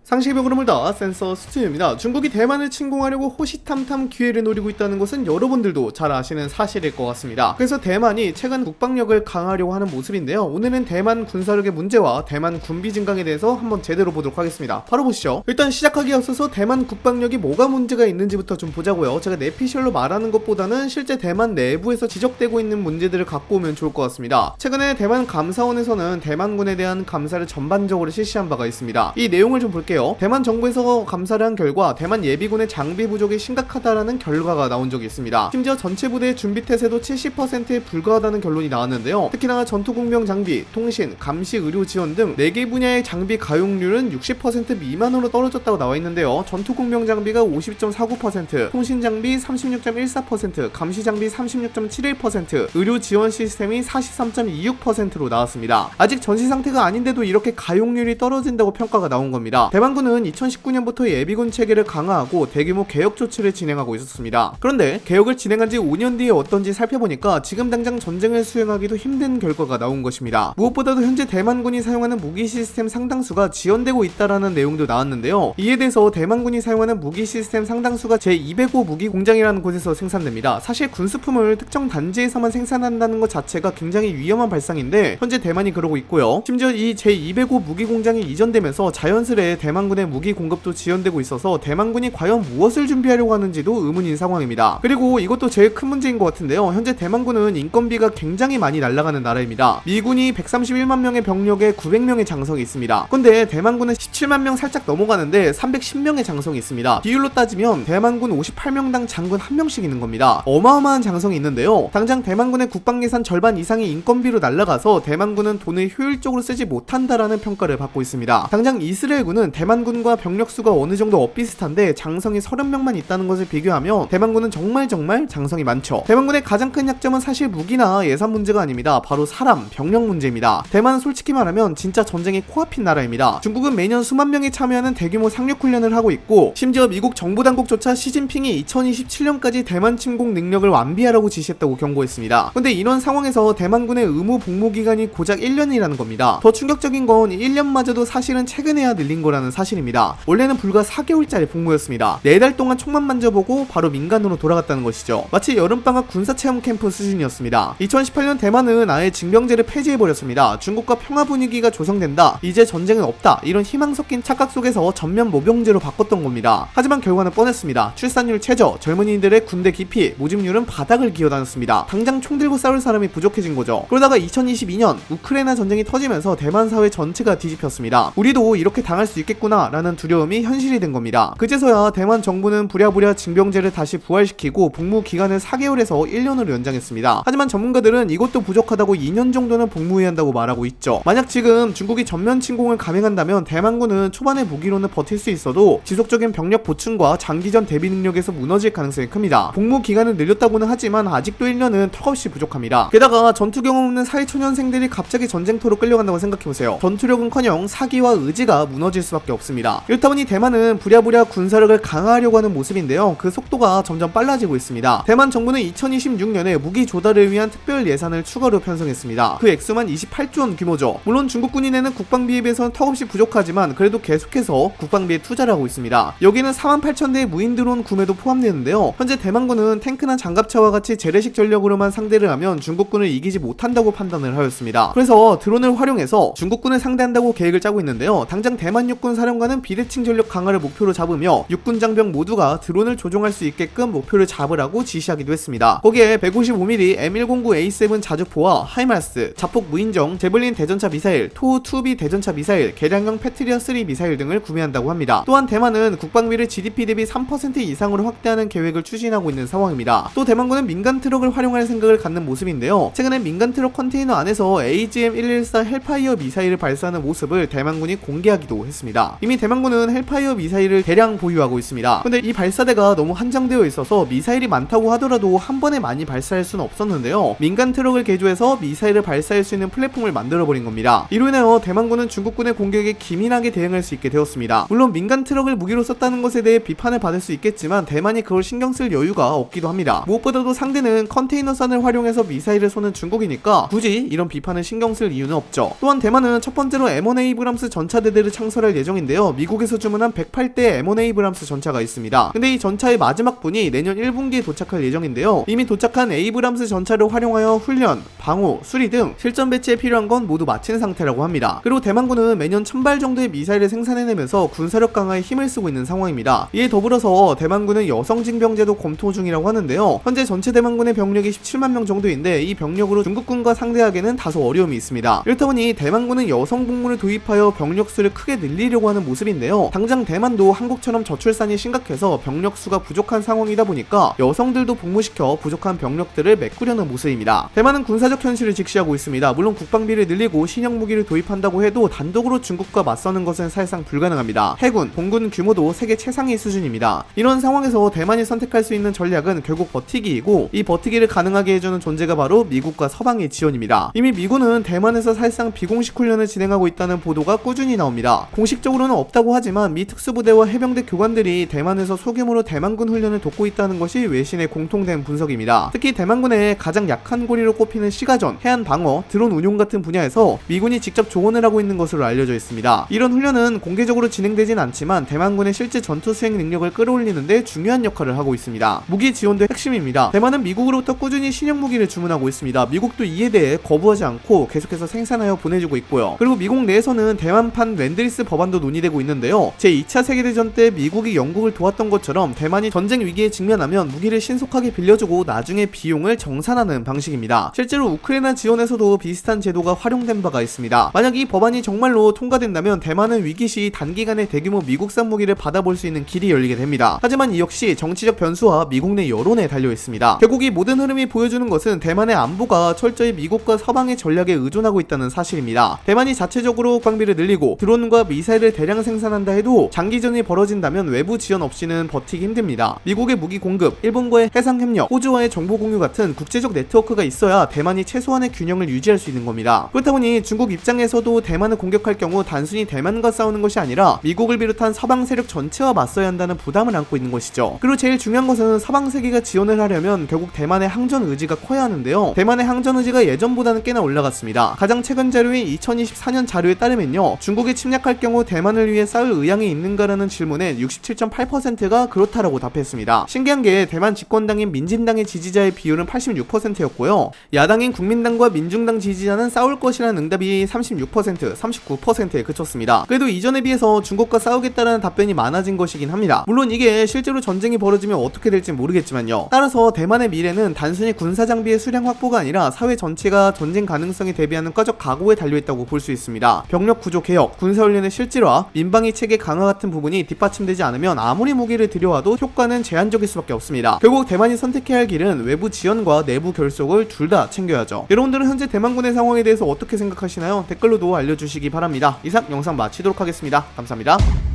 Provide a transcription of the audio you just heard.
상식의 흐름을 다 센서 수준입니다. 중국이 대만을 침공하려고 호시탐탐 기회를 노리고 있다는 것은 여러분들도 잘 아시는 사실일 것 같습니다. 그래서 대만이 최근 국방력을 강화하려고 하는 모습인데요. 오늘은 대만 군사력의 문제와 대만 군비 증강에 대해서 한번 제대로 보도록 하겠습니다. 바로 보시죠. 일단 시작하기에 앞서서 대만 국방력이 뭐가 문제가 있는지부터 좀 보자고요. 제가 내피셜로 말하는 것보다는 실제 대만 내부에서 지적되고 있는 문제들을 갖고 오면 좋을 것 같습니다. 최근에 대만 감사원에서는 대만군에 대한 감사를 전반적으로 실시한 바가 있습니다. 이 내용을 좀 볼게요. 대만 정부에서 감사를 한 결과 대만 예비군의 장비 부족이 심각하다라는 결과가 나온 적이 있습니다. 심지어 전체 부대의 준비 태세도 70%에 불과하다는 결론이 나왔는데요. 특히나 전투공병 장비, 통신, 감시, 의료 지원 등 4개 분야의 장비 가용률은 60% 미만으로 떨어졌다고 나와 있는데요. 전투공병 장비가 50.49%, 통신 장비 36.14%, 감시 장비 36.71%, 의료 지원 시스템이 43.26%로 나왔습니다. 아직 전시 상태가 아닌데도 이렇게 가용률이 떨어진다고 평가가 나온 겁니다. 대만군은 2019년부터 예비군 체계를 강화하고 대규모 개혁 조치를 진행하고 있었습니다. 그런데 개혁을 진행한 지 5년 뒤에 어떤지 살펴보니까 지금 당장 전쟁을 수행하기도 힘든 결과가 나온 것입니다. 무엇보다도 현재 대만군이 사용하는 무기 시스템 상당수가 지연되고 있다라는 내용도 나왔는데요. 이에 대해서 대만군이 사용하는 무기 시스템 상당수가 제205 무기 공장이라는 곳에서 생산됩니다. 사실 군수품을 특정 단지에서만 생산한다는 것 자체가 굉장히 위험한 발상인데 현재 대만이 그러고 있고요. 심지어 이 제205 무기 공장이 이전되면서 자연스레 대만군의 무기 공급도 지연되고 있어서 대만군이 과연 무엇을 준비하려고 하는지도 의문인 상황입니다. 그리고 이것도 제일 큰 문제인 것 같은데요. 현재 대만군은 인건비가 굉장히 많이 날아가는 나라입니다. 미군이 131만 명의 병력에 900명의 장성이 있습니다. 근데 대만군은 17만 명 살짝 넘어가는데 310명의 장성이 있습니다. 비율로 따지면 대만군 58명당 장군 1명씩 있는 겁니다. 어마어마한 장성이 있는데요. 당장 대만군의 국방 예산 절반 이상이 인건비로 날아가서 대만군은 돈을 효율적으로 쓰지 못한다라는 평가를 받고 있습니다. 당장 이스라엘군은 대만군과 병력수가 어느 정도 엇비슷한데 장성이 30명만 있다는 것을 비교하면 대만군은 정말 장성이 많죠. 대만군의 가장 큰 약점은 사실 무기나 예산 문제가 아닙니다. 바로 사람, 병력 문제입니다. 대만은 솔직히 말하면 진짜 전쟁이 코앞인 나라입니다. 중국은 매년 수만 명이 참여하는 대규모 상륙훈련을 하고 있고 심지어 미국 정보당국조차 시진핑이 2027년까지 대만 침공 능력을 완비하라고 지시했다고 경고했습니다. 근데 이런 상황에서 대만군의 의무 복무 기간이 고작 1년이라는 겁니다. 더 충격적인 건 1년마저도 사실은 최근에야 늘린 거라는 사실입니다. 원래는 불과 4개월짜리 복무였습니다. 4달 동안 총만 만져보고 바로 민간으로 돌아갔다는 것이죠. 마치 여름방학 군사체험 캠프 수준이었습니다. 2018년 대만은 아예 징병제를 폐지해버렸습니다. 중국과 평화 분위기가 조성된다, 이제 전쟁은 없다, 이런 희망 섞인 착각 속에서 전면 모병제로 바꿨던 겁니다. 하지만 결과는 뻔했습니다. 출산율 최저, 젊은이들의 군대 기피, 모집률은 바닥을 기어다녔습니다. 당장 총 들고 싸울 사람이 부족해진 거죠. 그러다가 2022년 우크라이나 전쟁이 터지면서 대만 사회 전체가 뒤집혔습니다. 우리도 이렇게 당할 수 있겠구나 라는 두려움이 현실이 된 겁니다. 그제서야 대만 정부는 부랴부랴 징병제를 다시 부활시키고 복무 기간을 4개월에서 1년으로 연장했습니다. 하지만 전문가들은 이것도 부족하다고 2년 정도는 복무해야 한다고 말하고 있죠. 만약 지금 중국이 전면 침공을 감행한다면 대만군은 초반의 무기로는 버틸 수 있어도 지속적인 병력 보충과 장기전 대비 능력에서 무너질 가능성이 큽니다. 복무 기간을 늘렸다고는 하지만 아직도 1년은 턱없이 부족합니다. 게다가 전투 경험 없는 사회초년생들이 갑자기 전쟁터로 끌려간다고 생각해보세요. 전투력은커녕 사기와 의지가 무너질 수밖에 없습니다. 이렇다 보니 대만은 부랴부랴 군사력을 강화하려고 하는 모습인데요. 그 속도가 점점 빨라지고 있습니다. 대만 정부는 2026년에 무기 조달을 위한 특별 예산을 추가로 편성했습니다. 그 액수만 28조 원 규모죠. 물론 중국군이 내는 국방비에 비해서는 턱없이 부족하지만 그래도 계속해서 국방비에 투자를 하고 있습니다. 여기는 48,000대의 무인 드론 구매도 포함되는데요. 현재 대만군은 탱크나 장갑차와 같이 재래식 전력으로만 상대를 하면 중국군을 이기지 못한다고 판단을 하였습니다. 그래서 드론을 활용해서 중국군을 상대한다고 계획을 짜고 있는데요. 당장 대만 육군 사령관은 비대칭 전력 강화를 목표로 잡으며 육군 장병 모두가 드론을 조종할 수 있게끔 목표를 잡으라고 지시하기도 했습니다. 거기에 155mm M109A7 자주포와 하이마스, 자폭 무인정, 제블린 대전차 미사일, 토우2B 대전차 미사일, 개량형 패트리어3 미사일 등을 구매한다고 합니다. 또한 대만은 국방비를 GDP 대비 3% 이상으로 확대하는 계획을 추진하고 있는 상황입니다. 또 대만군은 민간 트럭을 활용할 생각을 갖는 모습인데요. 최근에 민간 트럭 컨테이너 안에서 AGM-114 헬파이어 미사일을 발사하는 모습을 대만군이 공개하기도 했습니다. 이미 대만군은 헬파이어 미사일을 대량 보유하고 있습니다. 근데 이 발사대가 너무 한정되어 있어서 미사일이 많다고 하더라도 한 번에 많이 발사할 수는 없었는데요. 민간 트럭을 개조해서 미사일을 발사할 수 있는 플랫폼을 만들어버린 겁니다. 이로 인하여 대만군은 중국군의 공격에 기민하게 대응할 수 있게 되었습니다. 물론 민간 트럭을 무기로 썼다는 것에 대해 비판을 받을 수 있겠지만 대만이 그걸 신경 쓸 여유가 없기도 합니다. 무엇보다도 상대는 컨테이너선을 활용해서 미사일을 쏘는 중국이니까 굳이 이런 비판을 신경 쓸 이유는 없죠. 또한 대만은 첫 번째로 M1 에이브람스 전차대대를 창설할 예정입니다. 예정인데요. 미국에서 주문한 108대 M1 에이브람스 전차가 있습니다. 근데 이 전차의 마지막 분이 내년 1분기에 도착할 예정인데요. 이미 도착한 에이브람스 전차를 활용하여 훈련, 방호, 수리 등 실전 배치에 필요한 건 모두 마친 상태라고 합니다. 그리고 대만군은 매년 1000발 정도의 미사일을 생산해내면서 군사력 강화에 힘을 쓰고 있는 상황입니다. 이에 더불어서 대만군은 여성 징병제도 검토 중이라고 하는데요. 현재 전체 대만군의 병력이 17만 명 정도인데 이 병력으로 중국군과 상대하기는 다소 어려움이 있습니다. 이렇다 보니 대만군은 여성 복무를 도입하여 병력 수를 크게 늘리려고 하는 모습인데요. 당장 대만도 한국처럼 저출산이 심각해서 병력 수가 부족한 상황이다 보니까 여성들도 복무시켜 부족한 병력들을 메꾸려는 모습입니다. 대만은 군사적 현실을 직시하고 있습니다. 물론 국방비를 늘리고 신형 무기를 도입한다고 해도 단독으로 중국과 맞서는 것은 사실상 불가능합니다. 해군, 공군 규모도 세계 최상위 수준입니다. 이런 상황에서 대만이 선택할 수 있는 전략은 결국 버티기이고 이 버티기를 가능하게 해주는 존재가 바로 미국과 서방의 지원입니다. 이미 미군은 대만에서 사실상 비공식 훈련을 진행하고 있다는 보도가 꾸준히 나옵니다. 공식적으로는 없다고 하지만 미 특수부대와 해병대 교관들이 대만에서 소규모로 대만군 훈련을 돕고 있다는 것이 외신의 공통된 분석입니다. 특히 대만군의 가장 약한 고리로 꼽히는 시가전, 해안 방어, 드론 운용 같은 분야에서 미군이 직접 조언을 하고 있는 것으로 알려져 있습니다. 이런 훈련은 공개적으로 진행되진 않지만 대만군의 실제 전투 수행 능력을 끌어올리는 데 중요한 역할을 하고 있습니다. 무기 지원도 핵심입니다. 대만은 미국으로부터 꾸준히 신형 무기를 주문하고 있습니다. 미국도 이에 대해 거부하지 않고 계속해서 생산하여 보내주고 있고요. 그리고 미국 내에서는 대만판 랜드리스 법안도 논의되고 있는데요. 제2차 세계대전 때 미국이 영국을 도왔던 것처럼 대만이 전쟁 위기에 직면하면 무기를 신속하게 빌려주고 나중에 비용을 정산하는 방식입니다. 실제로 우크라이나 지원에서도 비슷한 제도가 활용된 바가 있습니다. 만약 이 법안이 정말로 통과된다면 대만은 위기 시 단기간에 대규모 미국산 무기를 받아볼 수 있는 길이 열리게 됩니다. 하지만 이 역시 정치적 변수와 미국 내 여론에 달려 있습니다. 결국 이 모든 흐름이 보여주는 것은 대만의 안보가 철저히 미국과 서방의 전략에 의존하고 있다는 사실입니다. 대만이 자체적으로 국방비를 늘리고 드론과 미사일을 대량 생산한다 해도 장기전이 벌어진다면 외부 지원 없이는 버티기 힘듭니다. 미국의 무기 공급, 일본과의 해상 협력, 호주와의 정보 공유 같은 국제적 네트워크가 있어야 대만이 최소한의 균형을 유지할 수 있는 겁니다. 그렇다 보니 중국 입장에서도 대만을 공격할 경우 단순히 대만과 싸우는 것이 아니라 미국을 비롯한 서방 세력 전체와 맞서야 한다는 부담을 안고 있는 것이죠. 그리고 제일 중요한 것은 서방 세계가 지원을 하려면 결국 대만의 항전 의지가 커야 하는데요. 대만의 항전 의지가 예전보다는 꽤나 올라갔습니다. 가장 최근 자료인 2024년 자료에 따르면요. 중국이 침략할 경우 대만을 위해 싸울 의향이 있는가라는 질문에 67.8%가 그렇다라고 답했습니다. 신기한 게 대만 집권당인 민진당의 지지자의 비율은 86%였고요. 야당인 국민당과 민중당 지지자는 싸울 것이라는 응답이 36%, 39%에 그쳤습니다. 그래도 이전에 비해서 중국과 싸우겠다라는 답변이 많아진 것이긴 합니다. 물론 이게 실제로 전쟁이 벌어지면 어떻게 될지 모르겠지만요. 따라서 대만의 미래는 단순히 군사장비의 수량 확보가 아니라 사회 전체가 전쟁 가능성에 대비하는 과적 각오에 달려있다고 볼 수 있습니다. 병력 구조 개혁, 군사훈련의 실질화, 민방위 체계 강화 같은 부분이 뒷받침되지 않으면 아무리 무기를 들여와도 효과는 제한적일 수밖에 없습니다. 결국 대만이 선택해야 할 길은 외부 지원과 내부 결속을 둘 다 챙겨야죠. 여러분들은 현재 대만군의 상황에 대해서 어떻게 생각하시나요? 댓글로도 알려주시기 바랍니다. 이상 영상 마치도록 하겠습니다. 감사합니다.